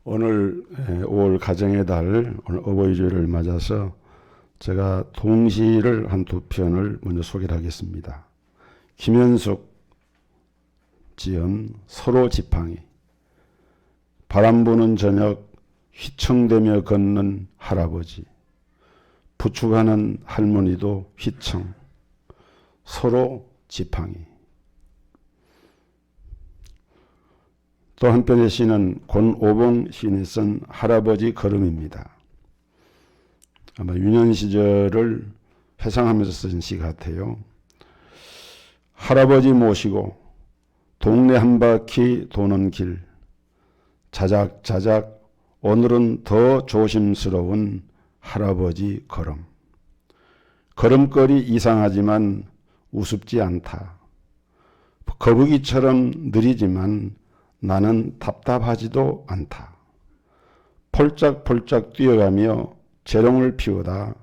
오늘 5월 가정의 달, 오늘 어버이주일을 맞아서 제가 동시를 한 두 편을 먼저 소개를 하겠습니다. 김현숙 지은 서로 지팡이. 바람 부는 저녁 휘청대며 걷는 할아버지. 부축하는 할머니도 휘청. 서로 지팡이. 또 한편의 시는 권오봉 시인이 쓴 할아버지 걸음입니다. 아마 유년 시절을 회상하면서 쓴 시 같아요. 할아버지 모시고 동네 한 바퀴 도는 길. 자작자작 오늘은 더 조심스러운 할아버지 걸음. 걸음걸이 이상하지만 우습지 않다. 거북이처럼 느리지만 나는 답답하지도 않다. 폴짝폴짝 뛰어가며 재롱을 피우다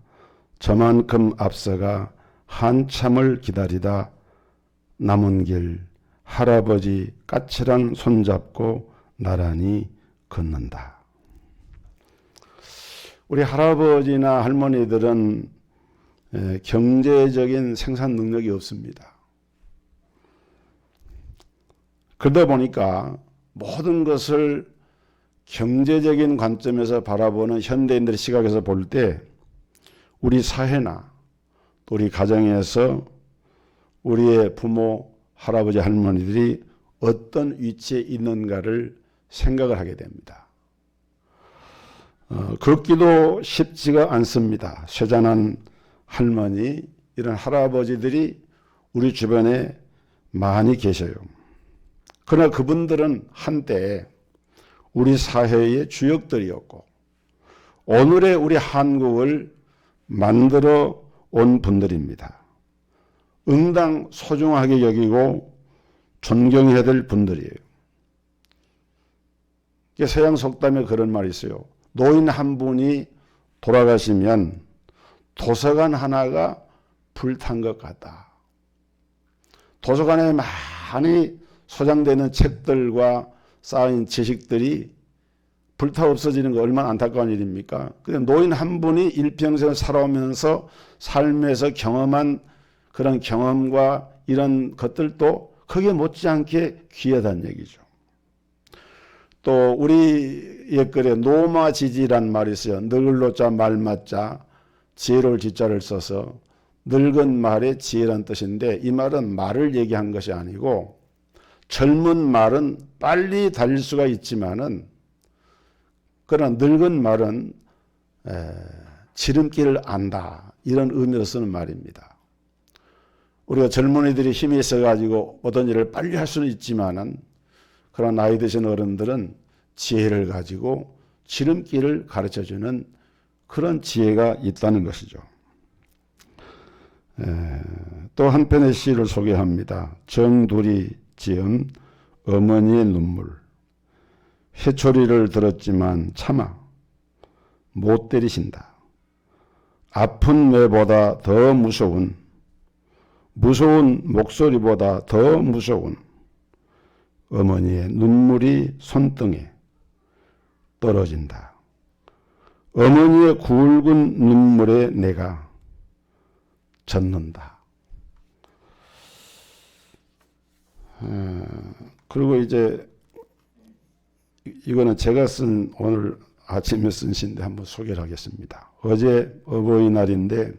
저만큼 앞서가 한참을 기다리다 남은 길 할아버지 까칠한 손잡고 나란히 걷는다. 우리 할아버지나 할머니들은 경제적인 생산 능력이 없습니다. 그러다 보니까 모든 것을 경제적인 관점에서 바라보는 현대인들의 시각에서 볼 때 우리 사회나 또 우리 가정에서 우리의 부모, 할아버지, 할머니들이 어떤 위치에 있는가를 생각을 하게 됩니다. 걷기도 쉽지가 않습니다. 쇠잔한 할머니, 이런 할아버지들이 우리 주변에 많이 계셔요. 그러나 그분들은 한때 우리 사회의 주역들이었고 오늘의 우리 한국을 만들어 온 분들입니다. 응당 소중하게 여기고 존경해야 될 분들이에요. 서양 속담에 그런 말이 있어요. 노인 한 분이 돌아가시면 도서관 하나가 불탄 것 같다. 도서관에 많이 소장되는 책들과 쌓인 지식들이 불타 없어지는 거 얼마나 안타까운 일입니까? 근데 노인 한 분이 일평생을 살아오면서 삶에서 경험한 그런 경험과 이런 것들도 크게 못지않게 귀하다는 얘기죠. 또 우리 옛글에 노마지지란 말이 있어요. 늙을 노자 말맞자 지혜로울 지자를 써서 늙은 말의 지혜란 뜻인데 이 말은 말을 얘기한 것이 아니고 젊은 말은 빨리 달릴 수가 있지만은 그러나 늙은 말은 지름길을 안다. 이런 의미로 쓰는 말입니다. 우리가 젊은이들이 힘이 있어가지고 어떤 일을 빨리 할 수는 있지만은 그러나 나이 드신 어른들은 지혜를 가지고 지름길을 가르쳐주는 그런 지혜가 있다는 것이죠. 또 한편의 시를 소개합니다. 정두리 지은 어머니의 눈물. 회초리를 들었지만 참아 못 때리신다. 아픈 매보다 더 무서운 목소리보다 더 무서운 어머니의 눈물이 손등에 떨어진다. 어머니의 굵은 눈물에 내가 젖는다. 그리고 이제 이거는 제가 쓴 오늘 아침에 쓴 시인데 한번 소개를 하겠습니다. 어제 어버이날인데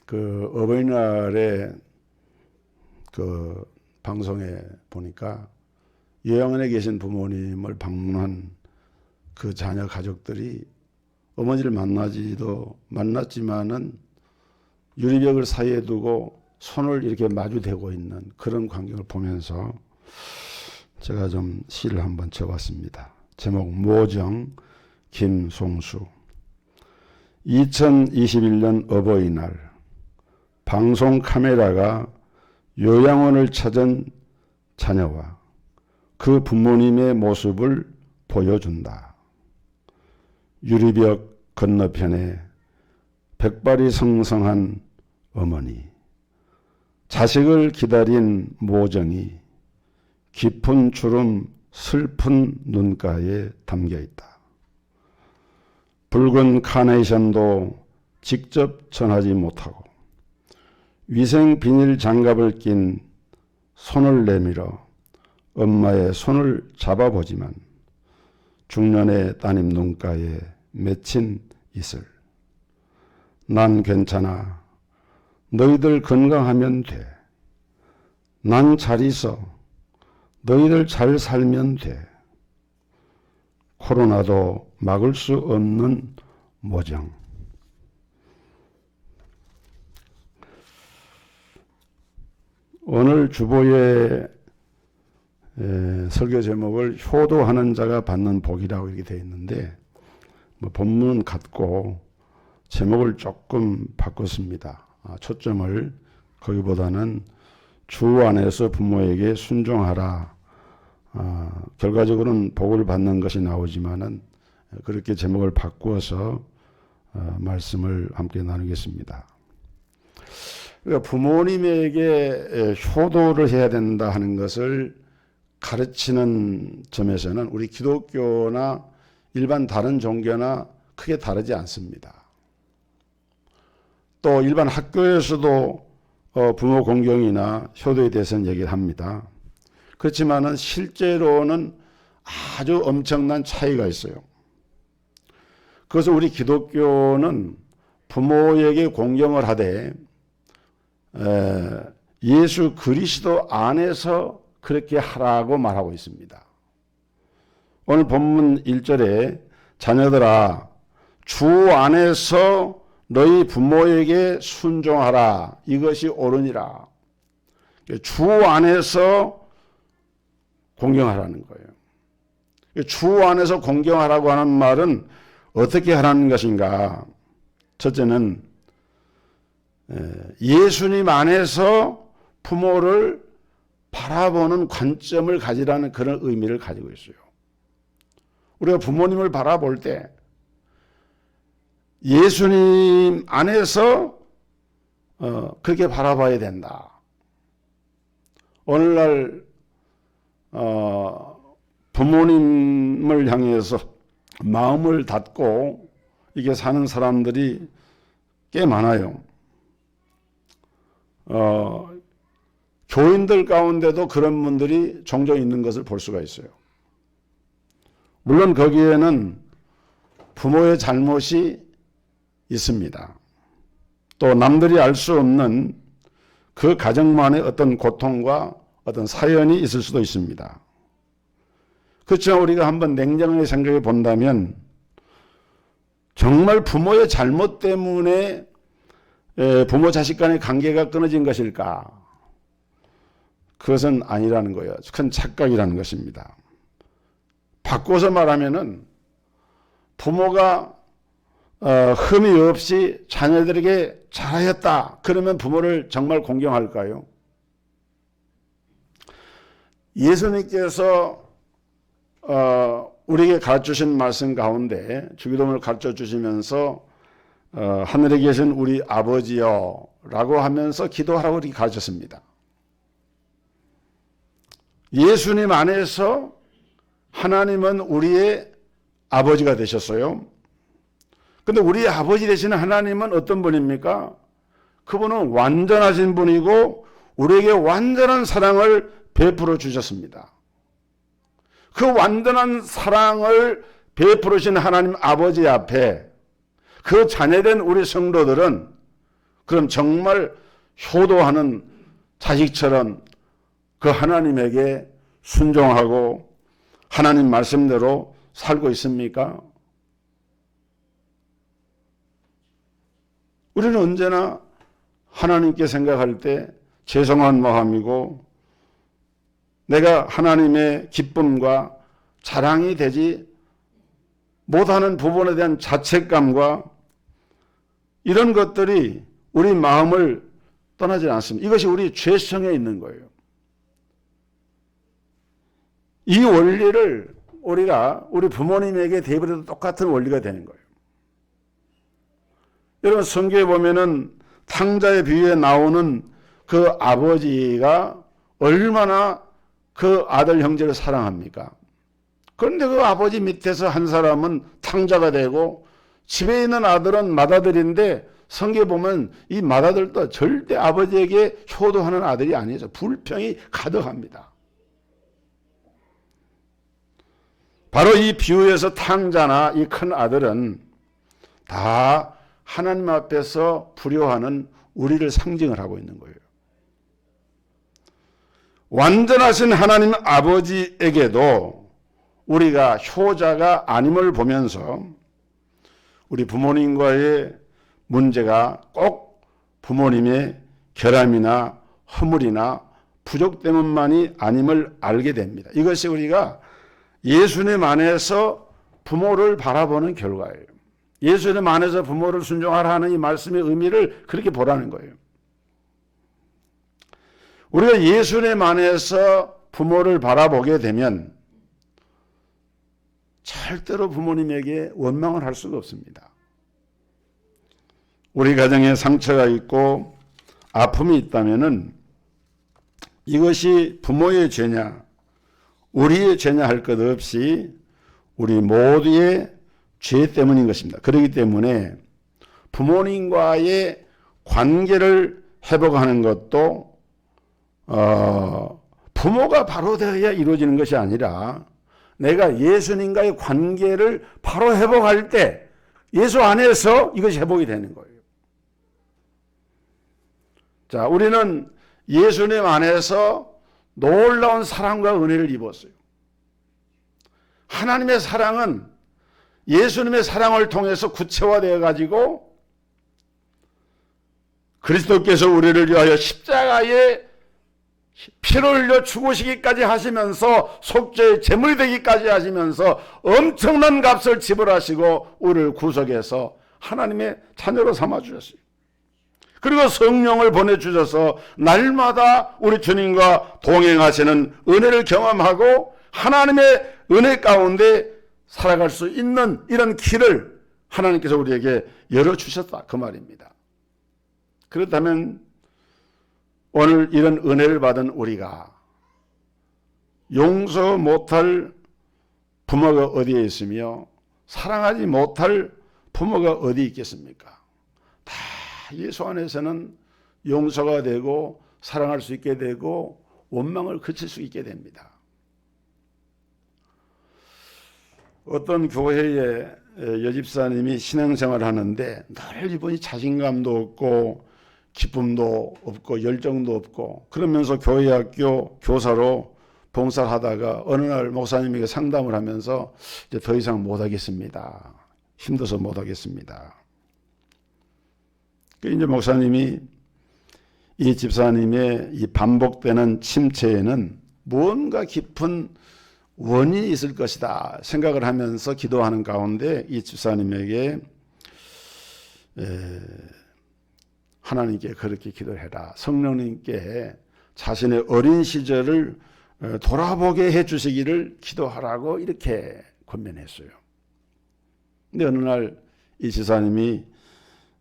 그 어버이날에 그 방송에 보니까 요양원에 계신 부모님을 방문한 그 자녀 가족들이 어머니를 만났지만은 유리벽을 사이에 두고 손을 이렇게 마주대고 있는 그런 광경을 보면서 제가 좀 시를 한번 쳐봤습니다. 제목 모정 김송수. 2021년 어버이날 방송 카메라가 요양원을 찾은 자녀와 그 부모님의 모습을 보여준다. 유리벽 건너편에 백발이 성성한 어머니, 자식을 기다린 모정이 깊은 주름 슬픈 눈가에 담겨 있다. 붉은 카네이션도 직접 전하지 못하고 위생 비닐 장갑을 낀 손을 내밀어 엄마의 손을 잡아보지만 중년의 따님 눈가에 맺힌 이슬. 난 괜찮아. 너희들 건강하면 돼. 난 잘 있어. 너희들 잘 살면 돼. 코로나도 막을 수 없는 모정. 오늘 주보의 설교 제목을 효도하는 자가 받는 복이라고 이렇게 되어 있는데 본문은 같고 제목을 조금 바꿨습니다. 초점을 거기보다는 주 안에서 부모에게 순종하라. 결과적으로는 복을 받는 것이 나오지만은 그렇게 제목을 바꾸어서 말씀을 함께 나누겠습니다. 그러니까 부모님에게 효도를 해야 된다 하는 것을 가르치는 점에서는 우리 기독교나 일반 다른 종교나 크게 다르지 않습니다. 또 일반 학교에서도 부모 공경이나 효도에 대해서는 얘기를 합니다. 그렇지만은 실제로는 아주 엄청난 차이가 있어요. 그래서 우리 기독교는 부모에게 공경을 하되 예수 그리스도 안에서 그렇게 하라고 말하고 있습니다. 오늘 본문 1절에 자녀들아 주 안에서 너희 부모에게 순종하라. 이것이 옳으니라. 주 안에서 공경하라는 거예요. 주 안에서 공경하라고 하는 말은 어떻게 하라는 것인가? 첫째는 예수님 안에서 부모를 바라보는 관점을 가지라는 그런 의미를 가지고 있어요. 우리가 부모님을 바라볼 때 예수님 안에서 그렇게 바라봐야 된다. 오늘날 부모님을 향해서 마음을 닫고 이게 사는 사람들이 꽤 많아요. 교인들 가운데도 그런 분들이 종종 있는 것을 볼 수가 있어요. 물론 거기에는 부모의 잘못이 있습니다. 또 남들이 알 수 없는 그 가정만의 어떤 고통과 어떤 사연이 있을 수도 있습니다. 그렇지만 우리가 한번 냉정하게 생각해 본다면 정말 부모의 잘못 때문에 부모 자식 간의 관계가 끊어진 것일까? 그것은 아니라는 거예요. 큰 착각이라는 것입니다. 바꿔서 말하면은 부모가 흠이 없이 자녀들에게 잘하였다. 그러면 부모를 정말 공경할까요? 예수님께서 우리에게 가르쳐주신 말씀 가운데 주기도문을 가르쳐 주시면서 하늘에 계신 우리 아버지여 라고 하면서 기도하라고 이렇게 가르쳤습니다. 예수님 안에서 하나님은 우리의 아버지가 되셨어요. 근데 우리 아버지 되시는 하나님은 어떤 분입니까? 그분은 완전하신 분이고 우리에게 완전한 사랑을 베풀어 주셨습니다. 그 완전한 사랑을 베풀으신 하나님 아버지 앞에 그 자녀된 우리 성도들은 그럼 정말 효도하는 자식처럼 그 하나님에게 순종하고 하나님 말씀대로 살고 있습니까? 우리는 언제나 하나님께 생각할 때 죄송한 마음이고 내가 하나님의 기쁨과 자랑이 되지 못하는 부분에 대한 자책감과 이런 것들이 우리 마음을 떠나지 않습니다. 이것이 우리 죄성에 있는 거예요. 이 원리를 우리가 우리 부모님에게 대비해도 똑같은 원리가 되는 거예요. 여러분 성경에 보면은 탕자의 비유에 나오는 그 아버지가 얼마나 그 아들 형제를 사랑합니까? 그런데 그 아버지 밑에서 한 사람은 탕자가 되고 집에 있는 아들은 맏아들인데 성경에 보면 이 맏아들도 절대 아버지에게 효도하는 아들이 아니죠. 불평이 가득합니다. 바로 이 비유에서 탕자나 이 큰 아들은 다 하나님 앞에서 불효하는 우리를 상징을 하고 있는 거예요. 완전하신 하나님 아버지에게도 우리가 효자가 아님을 보면서 우리 부모님과의 문제가 꼭 부모님의 결함이나 허물이나 부족 때문만이 아님을 알게 됩니다. 이것이 우리가 예수님 안에서 부모를 바라보는 결과예요. 예수님 안에서 부모를 순종하라 하는 이 말씀의 의미를 그렇게 보라는 거예요. 우리가 예수님 안에서 부모를 바라보게 되면 절대로 부모님에게 원망을 할 수가 없습니다. 우리 가정에 상처가 있고 아픔이 있다면은 이것이 부모의 죄냐 우리의 죄냐 할 것 없이 우리 모두의 죄 때문인 것입니다. 그렇기 때문에 부모님과의 관계를 회복하는 것도 부모가 바로 되어야 이루어지는 것이 아니라 내가 예수님과의 관계를 바로 회복할 때 예수 안에서 이것이 회복이 되는 거예요. 자, 우리는 예수님 안에서 놀라운 사랑과 은혜를 입었어요. 하나님의 사랑은 예수님의 사랑을 통해서 구체화되어 가지고 그리스도께서 우리를 위하여 십자가에 피를 흘려 죽으시기까지 하시면서 속죄의 제물이 되기까지 하시면서 엄청난 값을 지불하시고 우리를 구속해서 하나님의 자녀로 삼아주셨어요. 그리고 성령을 보내주셔서 날마다 우리 주님과 동행하시는 은혜를 경험하고 하나님의 은혜 가운데 살아갈 수 있는 이런 길을 하나님께서 우리에게 열어주셨다 그 말입니다. 그렇다면 오늘 이런 은혜를 받은 우리가 용서 못할 부모가 어디에 있으며 사랑하지 못할 부모가 어디 있겠습니까? 다 예수 안에서는 용서가 되고 사랑할 수 있게 되고 원망을 그칠 수 있게 됩니다. 어떤 교회에 여집사님이 신앙생활을 하는데 늘 이분이 자신감도 없고 기쁨도 없고 열정도 없고 그러면서 교회학교 교사로 봉사를 하다가 어느 날 목사님에게 상담을 하면서 이제 더 이상 못하겠습니다. 힘들어서 못하겠습니다. 이제 목사님이 이 집사님의 이 반복되는 침체에는 뭔가 깊은 원인이 있을 것이다 생각을 하면서 기도하는 가운데 이 집사님에게 하나님께 그렇게 기도해라. 성령님께 자신의 어린 시절을 돌아보게 해주시기를 기도하라고 이렇게 권면했어요. 근데 어느 날 이 집사님이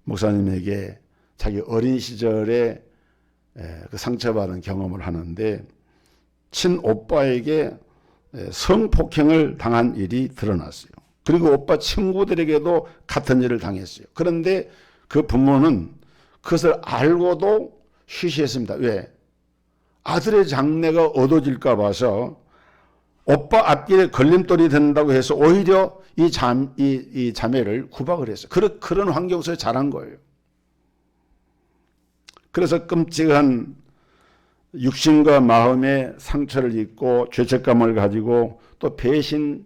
목사님에게 자기 어린 시절에 그 상처받은 경험을 하는데 친오빠에게 성폭행을 당한 일이 드러났어요. 그리고 오빠 친구들에게도 같은 일을 당했어요. 그런데 그 부모는 그것을 알고도 쉬쉬했습니다. 왜? 아들의 장래가 어두워질까 봐서 오빠 앞길에 걸림돌이 된다고 해서 오히려 이 자매를 구박을 했어요. 그런 환경 속에 자란 거예요. 그래서 끔찍한 육신과 마음의 상처를 입고 죄책감을 가지고 또 배신감과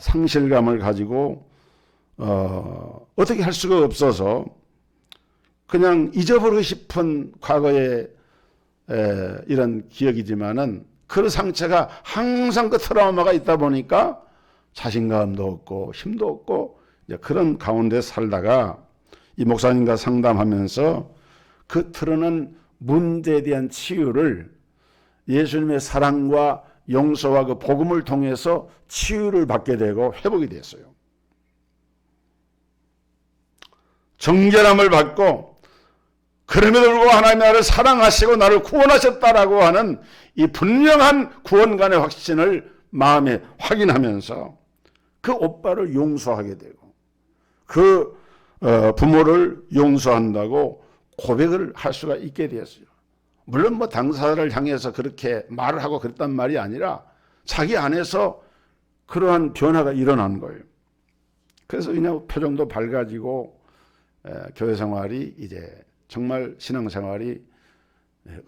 상실감을 가지고 어떻게 할 수가 없어서 그냥 잊어버리고 싶은 과거의 이런 기억이지만은 그 상처가 항상 그 트라우마가 있다 보니까 자신감도 없고 힘도 없고 이제 그런 가운데 살다가 이 목사님과 상담하면서 그 틀어놓은 문제에 대한 치유를 예수님의 사랑과 용서와 그 복음을 통해서 치유를 받게 되고 회복이 됐어요. 정결함을 받고 그럼에도 불구하고 하나님 나를 사랑하시고 나를 구원하셨다라고 하는 이 분명한 구원관의 확신을 마음에 확인하면서 그 오빠를 용서하게 되고 그 부모를 용서한다고 고백을 할 수가 있게 되었어요. 물론 뭐 당사자를 향해서 그렇게 말을 하고 그랬단 말이 아니라 자기 안에서 그러한 변화가 일어난 거예요. 그래서 그냥 표정도 밝아지고 교회 생활이 이제 정말 신앙생활이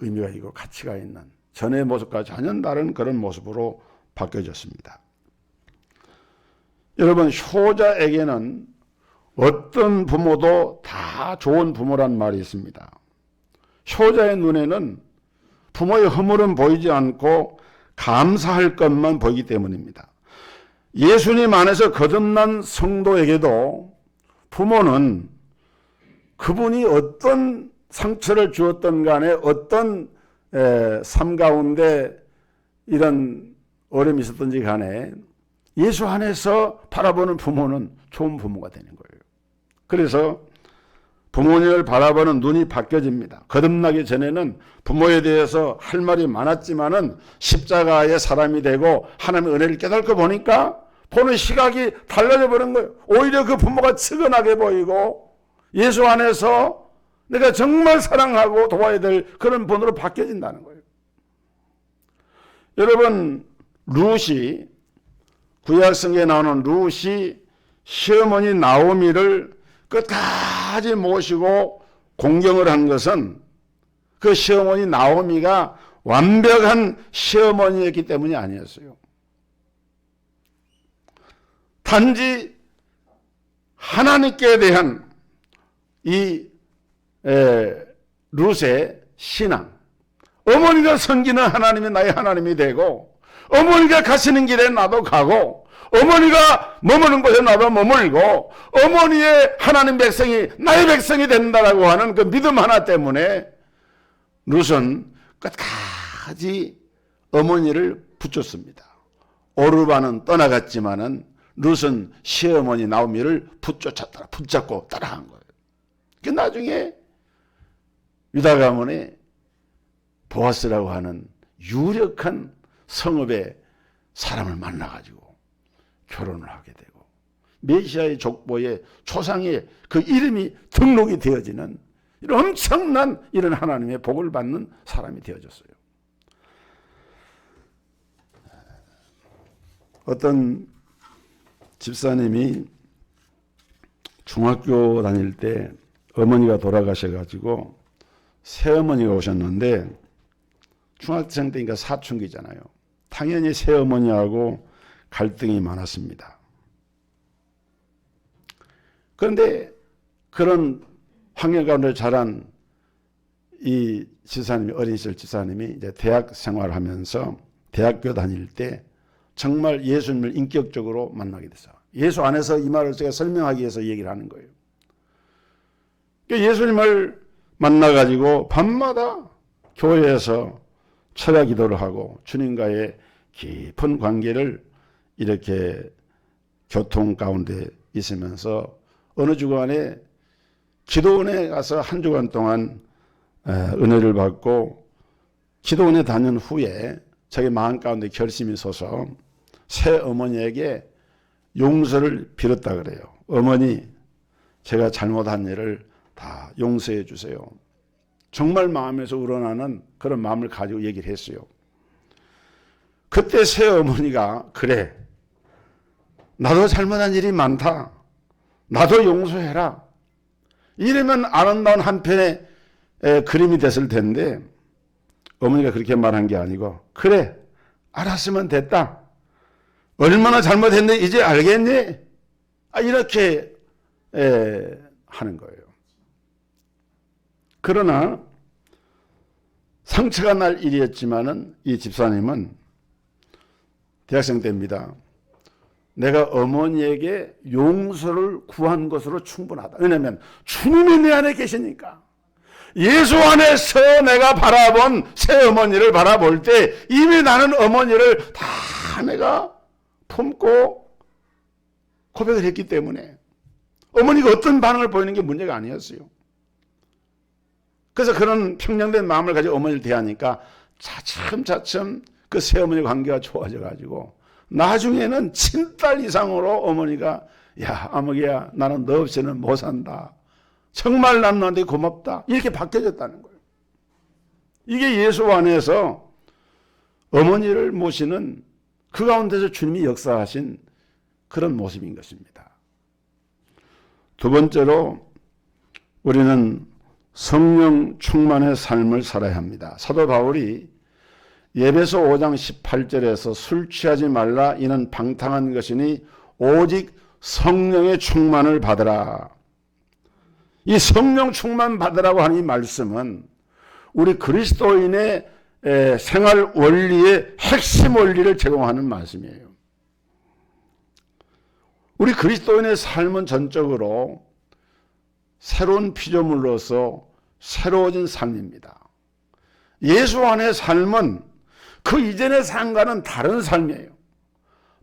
의미가 있고 가치가 있는 전의 모습과 전혀 다른 그런 모습으로 바뀌어졌습니다. 여러분, 효자에게는 어떤 부모도 다 좋은 부모란 말이 있습니다. 효자의 눈에는 부모의 허물은 보이지 않고 감사할 것만 보이기 때문입니다. 예수님 안에서 거듭난 성도에게도 부모는 그분이 어떤 상처를 주었던 간에 어떤 삶 가운데 이런 어려움이 있었던지 간에 예수 안에서 바라보는 부모는 좋은 부모가 되는 거예요. 그래서 부모님을 바라보는 눈이 바뀌어집니다. 거듭나기 전에는 부모에 대해서 할 말이 많았지만은 십자가의 사람이 되고 하나님의 은혜를 깨닫고 보니까 보는 시각이 달라져 버린 거예요. 오히려 그 부모가 측은하게 보이고 예수 안에서 내가 정말 사랑하고 도와야 될 그런 분으로 바뀌어진다는 거예요. 여러분, 룻이 구약성경에 나오는 룻이 시어머니 나오미를 끝까지 모시고 공경을 한 것은 그 시어머니 나오미가 완벽한 시어머니였기 때문이 아니었어요. 단지 하나님께 대한 이 룻의 신앙, 어머니가 섬기는 하나님이 나의 하나님이 되고 어머니가 가시는 길에 나도 가고 어머니가 머무는 곳에 나도 머물고 어머니의 하나님 백성이 나의 백성이 된다라고 하는 그 믿음 하나 때문에 룻은 끝까지 어머니를 붙였습니다. 오르바는 떠나갔지만은 룻은 시어머니 나오미를 붙잡고 따라간 거예요. 그 나중에 유다 가문에 보아스라고 하는 유력한 성읍의 사람을 만나가지고 결혼을 하게 되고 메시아의 족보에 초상에 그 이름이 등록이 되어지는 이런 엄청난 이런 하나님의 복을 받는 사람이 되어졌어요. 어떤 집사님이 중학교 다닐 때 어머니가 돌아가셔가지고 새어머니가 오셨는데 중학생 때니까 사춘기잖아요. 당연히 새어머니하고 갈등이 많았습니다. 그런데 그런 환경 가운데 자란 이 집사님이 어린 시절 집사님이 이제 대학 생활하면서 대학교 다닐 때 정말 예수님을 인격적으로 만나게 됐어요. 예수 안에서 이 말을 제가 설명하기 위해서 얘기를 하는 거예요. 예수님을 만나가지고 밤마다 교회에서 철야 기도를 하고 주님과의 깊은 관계를 이렇게 교통 가운데 있으면서 어느 주간에 기도원에 가서 한 주간 동안 은혜를 받고 기도원에 다닌 후에 자기 마음 가운데 결심이 서서 새 어머니에게 용서를 빌었다 그래요. 어머니, 제가 잘못한 일을 다 용서해 주세요. 정말 마음에서 우러나는 그런 마음을 가지고 얘기를 했어요. 그때 새 어머니가 그래, 나도 잘못한 일이 많다. 나도 용서해라. 이러면 아름다운 한편의 그림이 됐을 텐데 어머니가 그렇게 말한 게 아니고 그래, 알았으면 됐다. 얼마나 잘못했는데 이제 알겠니? 이렇게 하는 거예요. 그러나 상처가 날 일이었지만은 이 집사님은 대학생 때입니다. 내가 어머니에게 용서를 구한 것으로 충분하다. 왜냐하면 주님이 내 안에 계시니까. 예수 안에서 내가 바라본 새어머니를 바라볼 때 이미 나는 어머니를 다 내가 품고 고백을 했기 때문에 어머니가 어떤 반응을 보이는 게 문제가 아니었어요. 그래서 그런 평정된 마음을 가지고 어머니를 대하니까 차츰 그 새어머니 관계가 좋아져 가지고 나중에는 친딸 이상으로 어머니가 야 아무개야 나는 너 없이는 못 산다. 정말 난 너한테 고맙다. 이렇게 바뀌어졌다는 거예요. 이게 예수 안에서 어머니를 모시는 그 가운데서 주님이 역사하신 그런 모습인 것입니다. 두 번째로 우리는 성령 충만의 삶을 살아야 합니다. 사도 바울이 에베소 5장 18절에서 술 취하지 말라 이는 방탕한 것이니 오직 성령의 충만을 받으라. 이 성령 충만 받으라고 하는 이 말씀은 우리 그리스도인의 생활 원리의 핵심 원리를 제공하는 말씀이에요. 우리 그리스도인의 삶은 전적으로 새로운 피조물로서 새로워진 삶입니다. 예수 안의 삶은 그 이전의 삶과는 다른 삶이에요.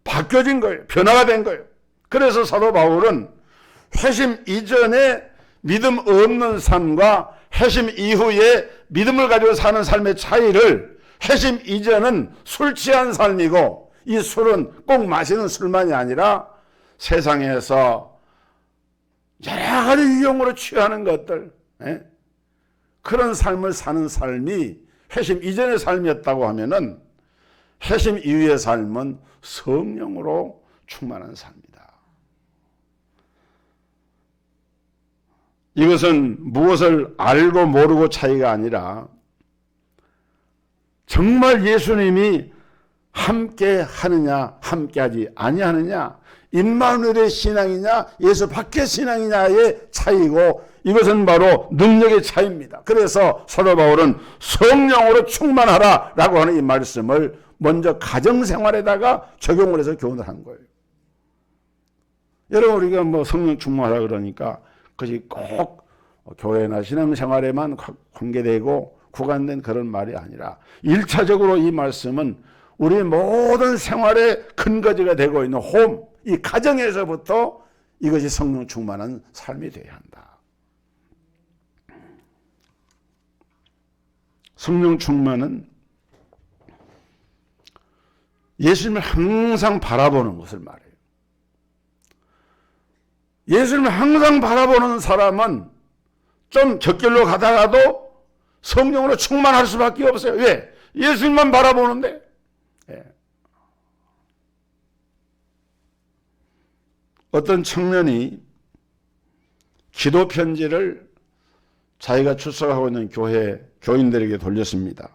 바뀌어진 거예요. 변화가 된 거예요. 그래서 사도 바울은 회심 이전의 믿음 없는 삶과 회심 이후에 믿음을 가지고 사는 삶의 차이를 회심 이전은 술 취한 삶이고 이 술은 꼭 마시는 술만이 아니라 세상에서 여러 가지 유형으로 취하는 것들 그런 삶을 사는 삶이 회심 이전의 삶이었다고 하면은 회심 이후의 삶은 성령으로 충만한 삶이다. 이것은 무엇을 알고 모르고 차이가 아니라 정말 예수님이 함께 하느냐 함께하지 아니하느냐 임마누엘의 신앙이냐 예수 밖의 신앙이냐의 차이고 이것은 바로 능력의 차이입니다. 그래서 사도 바울은 성령으로 충만하라 라고 하는 이 말씀을 먼저 가정생활에다가 적용을 해서 교훈을 한 거예요. 여러분 우리가 뭐 성령 충만하라 그러니까 그것이 꼭 교회나 신앙생활에만 관계되고 구간된 그런 말이 아니라 1차적으로 이 말씀은 우리 모든 생활의 근거지가 되고 있는 홈, 이 가정에서부터 이것이 성령 충만한 삶이 되어야 한다. 성령 충만은 예수님을 항상 바라보는 것을 말해요. 예수님을 항상 바라보는 사람은 좀 곁길로 가다가도 성령으로 충만할 수밖에 없어요. 왜? 예수님만 바라보는데. 어떤 청년이 기도 편지를 자기가 출석하고 있는 교회 교인들에게 돌렸습니다.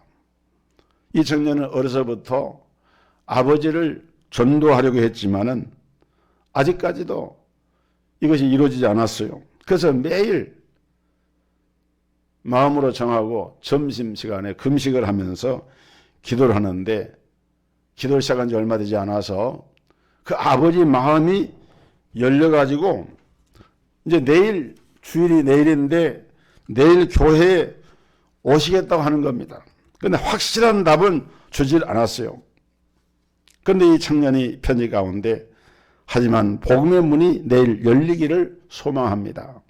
이 청년은 어려서부터 아버지를 전도하려고 했지만은 아직까지도 이것이 이루어지지 않았어요. 그래서 매일 마음으로 정하고 점심시간에 금식을 하면서 기도를 하는데 기도를 시작한 지 얼마 되지 않아서 그 아버지 마음이 열려가지고 이제 내일 주일이 내일인데 내일 교회에 오시겠다고 하는 겁니다. 그런데 확실한 답은 주질 않았어요. 그런데 이 청년이 편지 가운데 하지만 복음의 문이 내일 열리기를 소망합니다.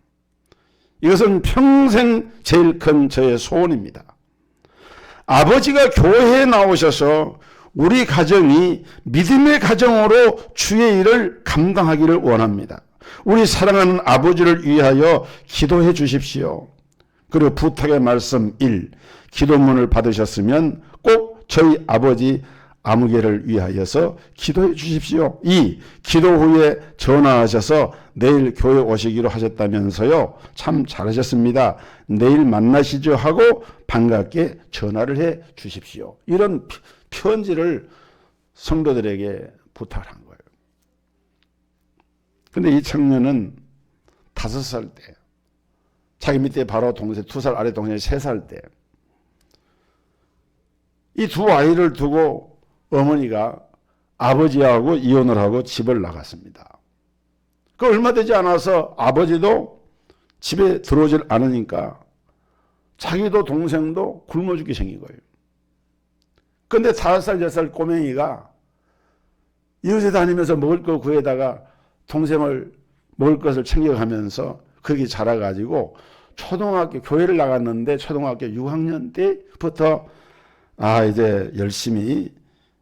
이것은 평생 제일 큰 저의 소원입니다. 아버지가 교회에 나오셔서 우리 가정이 믿음의 가정으로 주의 일을 감당하기를 원합니다. 우리 사랑하는 아버지를 위하여 기도해 주십시오. 그리고 부탁의 말씀 1. 기도문을 받으셨으면 꼭 저희 아버지 아무개를 위하여서 기도해 주십시오. 2. 기도 후에 전화하셔서 내일 교회 오시기로 하셨다면서요. 참 잘하셨습니다. 내일 만나시죠 하고 반갑게 전화를 해 주십시오. 이런 편지를 성도들에게 부탁을 한 거예요. 그런데 이 청년은 5살 때, 자기 밑에 바로 동생 2살 아래 동생이 3살 때, 이 두 아이를 두고 어머니가 아버지하고 이혼을 하고 집을 나갔습니다. 그 얼마 되지 않아서 아버지도 집에 들어오질 않으니까 자기도 동생도 굶어 죽게 생긴 거예요. 그런데 5살, 6살 꼬맹이가 이웃에 다니면서 먹을 거 구해다가 동생을 먹을 것을 챙겨가면서 그렇게 자라가지고 초등학교 교회를 나갔는데 초등학교 6학년 때부터 이제 열심히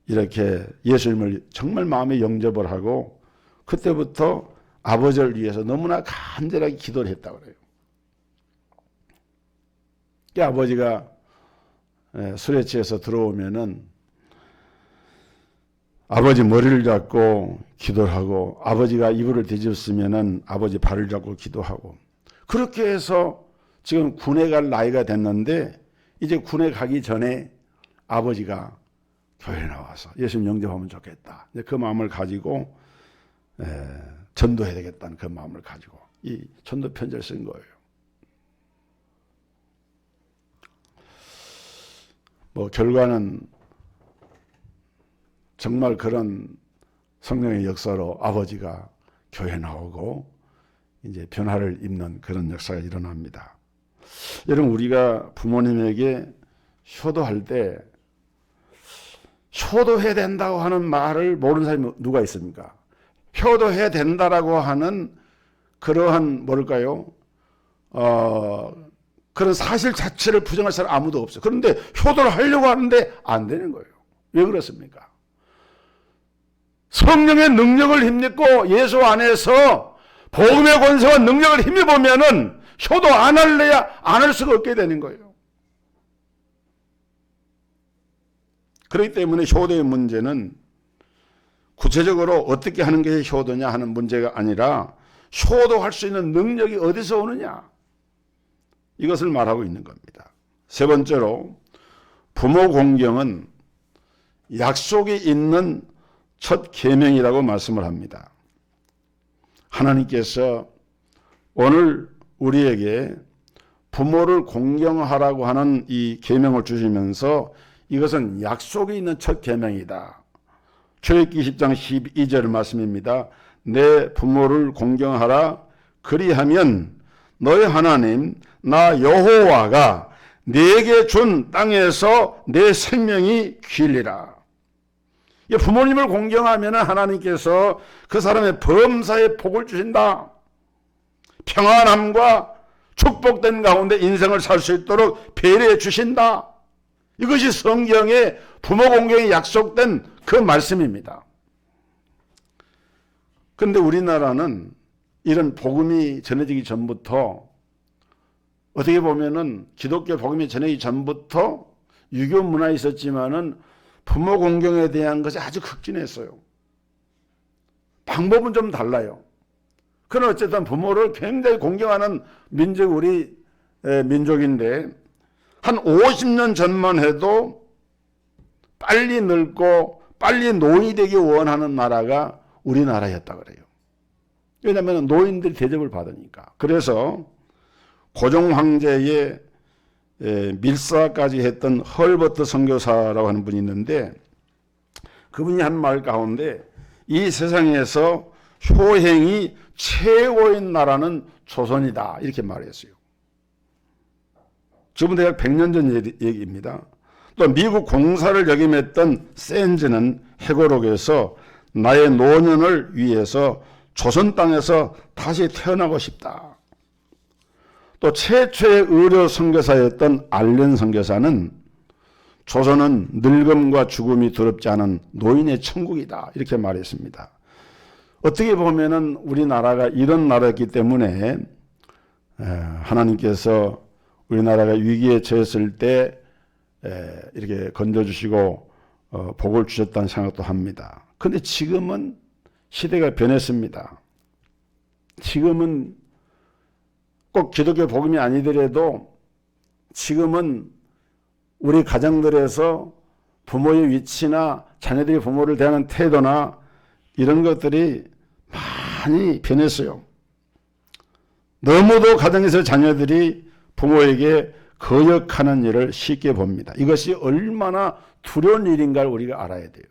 이렇게 예수님을 정말 마음에 영접을 하고 그때부터 아버지를 위해서 너무나 간절하게 기도를 했다고 그래요. 아버지가 술에 취해서 들어오면은 아버지 머리를 잡고 기도를 하고 아버지가 이불을 뒤집었으면은 아버지 발을 잡고 기도하고 그렇게 해서 지금 군에 갈 나이가 됐는데 이제 군에 가기 전에 아버지가 교회에 나와서 예수님 영접하면 좋겠다. 그 마음을 가지고 전도해야 되겠다는 그 마음을 가지고 이 전도 편지를 쓴 거예요. 뭐 결과는 정말 그런 성령의 역사로 아버지가 교회에 나오고 이제 변화를 입는 그런 역사가 일어납니다. 여러분 우리가 부모님에게 효도할 때 효도해야 된다고 하는 말을 모르는 사람이 누가 있습니까? 효도해야 된다라고 하는 그러한 뭘까요? 그런 사실 자체를 부정할 사람 아무도 없어요. 그런데 효도를 하려고 하는데 안 되는 거예요. 왜 그렇습니까? 성령의 능력을 힘입고 예수 안에서 복음의 권세와 능력을 힘입으면은 효도 안 할래야 안 할 수가 없게 되는 거예요. 그렇기 때문에 효도의 문제는 구체적으로 어떻게 하는 게 효도냐 하는 문제가 아니라 효도할 수 있는 능력이 어디서 오느냐 이것을 말하고 있는 겁니다. 세 번째로 부모 공경은 약속이 있는 첫 계명이라고 말씀을 합니다. 하나님께서 오늘 우리에게 부모를 공경하라고 하는 이 계명을 주시면서 이것은 약속이 있는 첫 계명이다. 출애굽기 10장 12절 말씀입니다. 내 부모를 공경하라. 그리하면 너희 하나님 나 여호와가 네게 준 땅에서 내 생명이 길리라. 부모님을 공경하면 하나님께서 그 사람의 범사에 복을 주신다. 평안함과 축복된 가운데 인생을 살 수 있도록 배려해 주신다. 이것이 성경의 부모 공경에 약속된 그 말씀입니다. 그런데 우리나라는 이런 복음이 전해지기 전부터 어떻게 보면은 기독교 복음이 전해지기 전부터 유교 문화에 있었지만은 부모 공경에 대한 것이 아주 극진했어요. 방법은 좀 달라요. 그러나 어쨌든 부모를 굉장히 공경하는 민족 우리 민족인데 한 50년 전만 해도 빨리 늙고 빨리 노인이 되기 원하는 나라가 우리나라였다 그래요. 왜냐하면 노인들이 대접을 받으니까. 그래서 고종 황제의 밀사까지 했던 헐버트 선교사라고 하는 분이 있는데 그분이 한 말 가운데 이 세상에서 효행이 최고인 나라는 조선이다 이렇게 말했어요. 지금 대략 100년 전 얘기입니다. 또 미국 공사를 역임했던 샌즈는 해고록에서 나의 노년을 위해서 조선 땅에서 다시 태어나고 싶다. 또 최초의 의료 선교사였던 알렌 선교사는 조선은 늙음과 죽음이 두렵지 않은 노인의 천국이다 이렇게 말했습니다. 어떻게 보면은 우리나라가 이런 나라였기 때문에 하나님께서 우리나라가 위기에 처했을 때 이렇게 건져주시고 복을 주셨다는 생각도 합니다. 그런데 지금은 시대가 변했습니다. 지금은 꼭 기독교 복음이 아니더라도 지금은 우리 가정들에서 부모의 위치나 자녀들이 부모를 대하는 태도나 이런 것들이 많이 변했어요. 너무도 가정에서 자녀들이 부모에게 거역하는 일을 쉽게 봅니다. 이것이 얼마나 두려운 일인가를 우리가 알아야 돼요.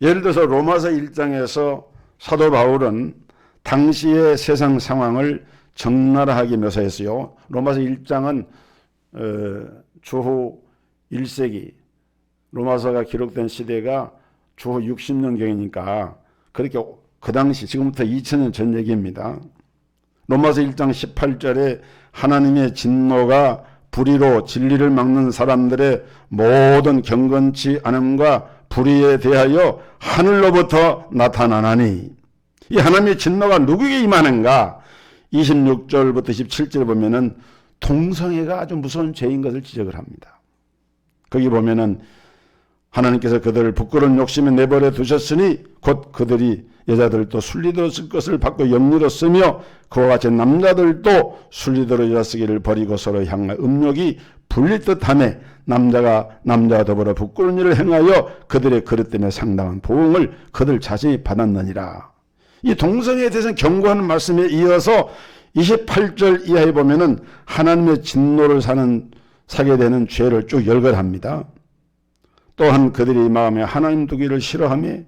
예를 들어서 로마서 1장에서 사도 바울은 당시의 세상 상황을 적나라하게 묘사했어요. 로마서 1장은 주후 1세기 로마서가 기록된 시대가 주후 60년경이니까 그렇게 그 당시 지금부터 2000년 전 얘기입니다. 로마서 1장 18절에 하나님의 진노가 불의로 진리를 막는 사람들의 모든 경건치 않음과 불의에 대하여 하늘로부터 나타나나니, 이 하나님의 진노가 누구에게 임하는가? 26절부터 17절 보면은 동성애가 아주 무서운 죄인 것을 지적을 합니다. 거기 보면은 하나님께서 그들을 부끄러운 욕심에 내버려 두셨으니 곧 그들이 여자들도 순리대로 쓸 것을 받고 영리로 쓰며 그와 같이 남자들도 순리대로 여자 쓰기를 버리고 서로 향한 음욕이 불릴 듯하며 남자가 남자와 더불어 부끄러운 일을 행하여 그들의 그릇 때문에 상당한 보응을 그들 자신이 받았느니라. 이 동성애에 대해서 경고하는 말씀에 이어서 28절 이하에 보면은 하나님의 진노를 사게 되는 죄를 쭉 열거합니다. 또한 그들이 마음에 하나님 두기를 싫어하며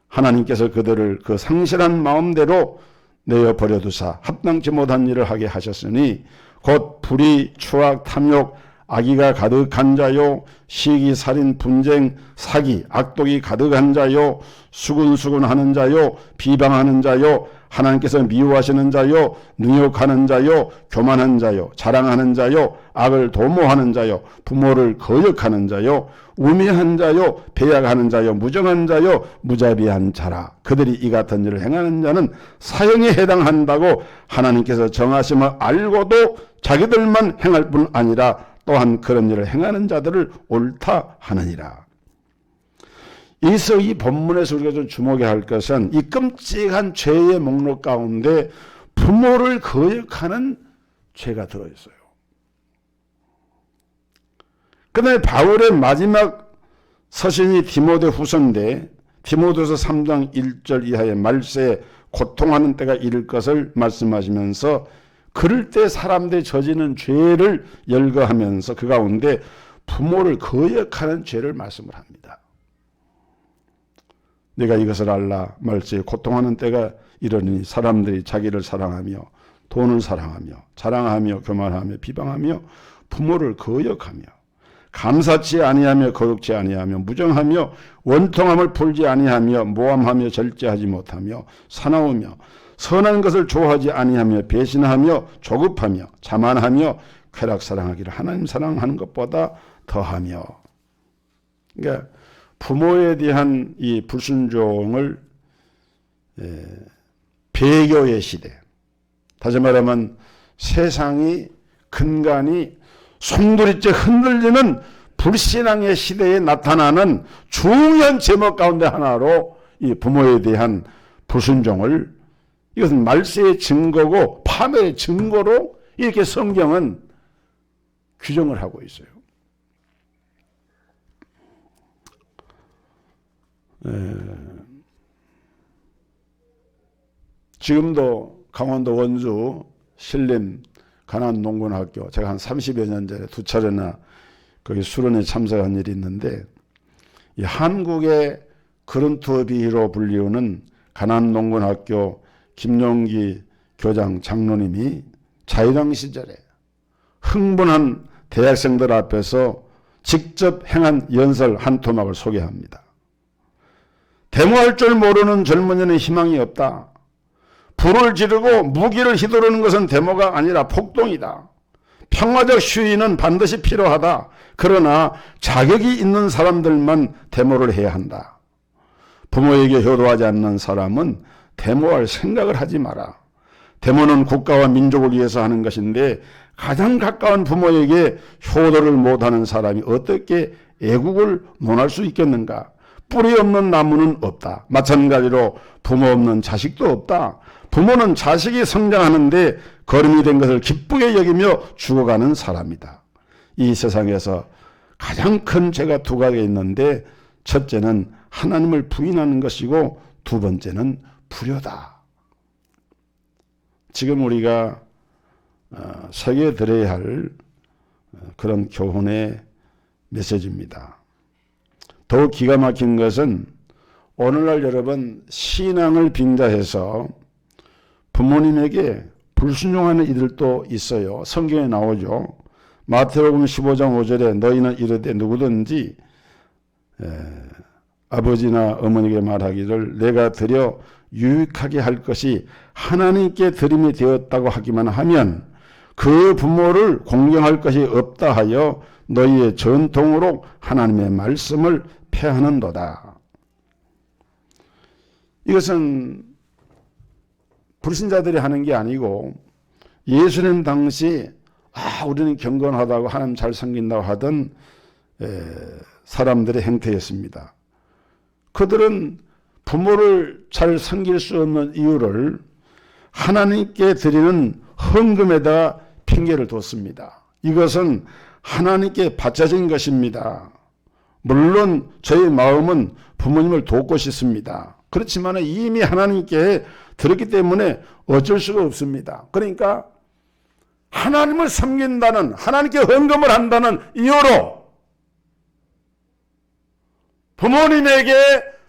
하나님께서 그들을 그 상실한 마음대로 내어 버려두사 합당치 못한 일을 하게 하셨으니 곧 불의, 추악, 탐욕, 악의가 가득한 자요, 시기, 살인, 분쟁, 사기, 악독이 가득한 자요, 수군수군하는 자요, 비방하는 자요, 하나님께서 미워하시는 자요, 능욕하는 자요, 교만한 자요, 자랑하는 자요, 악을 도모하는 자요, 부모를 거역하는 자요, 우매한 자요, 배약하는 자요, 무정한 자요, 무자비한 자라. 그들이 이 같은 일을 행하는 자는 사형에 해당한다고 하나님께서 정하심을 알고도 자기들만 행할 뿐 아니라 또한 그런 일을 행하는 자들을 옳다 하느니라. 여기서 이 본문에서 우리가 좀 주목해야 할 것은 이 끔찍한 죄의 목록 가운데 부모를 거역하는 죄가 들어있어요. 그 다음에 바울의 마지막 서신이 디모데후서인데 디모데후서 3장 1절 이하의 말세에 고통하는 때가 이를 것을 말씀하시면서 그럴 때 사람들이 저지는 죄를 열거하면서 그 가운데 부모를 거역하는 죄를 말씀을 합니다. 내가 이것을 알라. 말세에 고통하는 때가 이러니 사람들이 자기를 사랑하며 돈을 사랑하며 자랑하며 교만하며 비방하며 부모를 거역하며 감사치 아니하며 거룩치 아니하며 무정하며 원통함을 풀지 아니하며 모함하며 절제하지 못하며 사나우며 선한 것을 좋아하지 아니하며 배신하며 조급하며 자만하며 쾌락 사랑하기를 하나님 사랑하는 것보다 더하며. 그러니까 부모에 대한 이 불순종을 배교의 시대, 다시 말하면 세상이 근간이 송두리째 흔들리는 불신앙의 시대에 나타나는 중요한 제목 가운데 하나로 이 부모에 대한 불순종을, 이것은 말세의 증거고 파멸의 증거로 이렇게 성경은 규정을 하고 있어요. 지금도 강원도 원주 신림 가난농군학교, 제가 한 30여 년 전에 2차례나 거기 수련회 참석한 일이 있는데, 이 한국의 그른투어비로 불리우는 가난농군학교 김용기 교장 장로님이 자유당 시절에 흥분한 대학생들 앞에서 직접 행한 연설 한 토막을 소개합니다. 데모할 줄 모르는 젊은이는 희망이 없다. 불을 지르고 무기를 휘두르는 것은 데모가 아니라 폭동이다. 평화적 시위는 반드시 필요하다. 그러나 자격이 있는 사람들만 데모를 해야 한다. 부모에게 효도하지 않는 사람은 데모할 생각을 하지 마라. 데모는 국가와 민족을 위해서 하는 것인데 가장 가까운 부모에게 효도를 못하는 사람이 어떻게 애국을 논할 수 있겠는가? 뿌리 없는 나무는 없다. 마찬가지로 부모 없는 자식도 없다. 부모는 자식이 성장하는데 거름이 된 것을 기쁘게 여기며 죽어가는 사람이다. 이 세상에서 가장 큰 죄가 두 가지가 있는데, 첫째는 하나님을 부인하는 것이고 두 번째는 불효다. 지금 우리가 새겨 들어야 할 그런 교훈의 메시지입니다. 더욱 기가 막힌 것은 오늘날 여러분 신앙을 빙자해서 부모님에게 불순종하는 이들도 있어요. 성경에 나오죠. 마태복음 15장 5절에 너희는 이르되 누구든지 아버지나 어머니에게 말하기를 내가 드려 유익하게 할 것이 하나님께 드림이 되었다고 하기만 하면 그 부모를 공경할 것이 없다 하여 너희의 전통으로 하나님의 말씀을 폐하는도다. 이것은 불신자들이 하는 게 아니고 예수님 당시 우리는 경건하다고 하나님 잘 섬긴다고 하던 사람들의 행태였습니다. 그들은 부모를 잘 섬길 수 없는 이유를 하나님께 드리는 헌금에다 핑계를 뒀습니다. 이것은 하나님께 바쳐진 것입니다. 물론 저희 마음은 부모님을 돕고 싶습니다. 그렇지만 이미 하나님께 들었기 때문에 어쩔 수가 없습니다. 그러니까 하나님을 섬긴다는, 하나님께 헌금을 한다는 이유로 부모님에게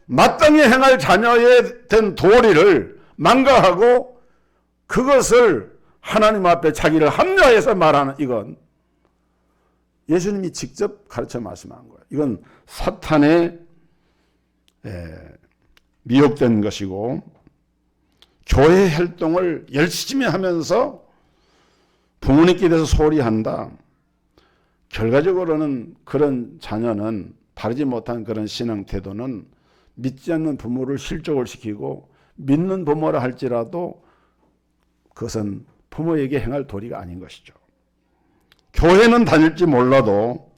마땅히 행할 자녀에 된 도리를 망가하고 그것을 하나님 앞에 자기를 합리화해서 말하는, 이건 예수님이 직접 가르쳐 말씀한 거예요. 이건 사탄의 미혹된 것이고, 교회 활동을 열심히 하면서 부모님께 대해서 소홀히 한다. 결과적으로는 그런 자녀는, 바르지 못한 그런 신앙 태도는 믿지 않는 부모를 실족을 시키고, 믿는 부모라 할지라도 그것은 부모에게 행할 도리가 아닌 것이죠. 교회는 다닐지 몰라도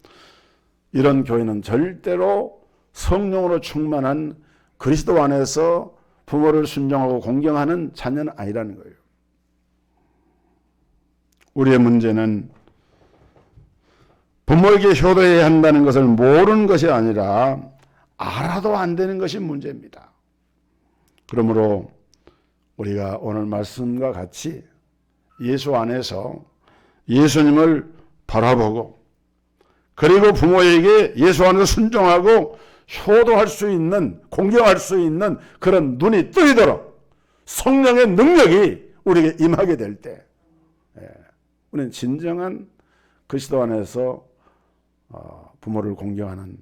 이런 교회는 절대로 성령으로 충만한 그리스도 안에서 부모를 순종하고 공경하는 자녀는 아니라는 거예요. 우리의 문제는 부모에게 효도해야 한다는 것을 모르는 것이 아니라 알아도 안 되는 것이 문제입니다. 그러므로 우리가 오늘 말씀과 같이 예수 안에서 예수님을 바라보고, 그리고 부모에게 예수 안에서 순종하고 효도할 수 있는, 공경할 수 있는 그런 눈이 뜨이도록 성령의 능력이 우리에게 임하게 될 때 우리는 진정한 그리스도 안에서 부모를 공경하는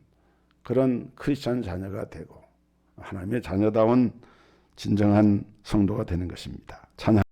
그런 크리스찬 자녀가 되고 하나님의 자녀다운 진정한 성도가 되는 것입니다. 찬양.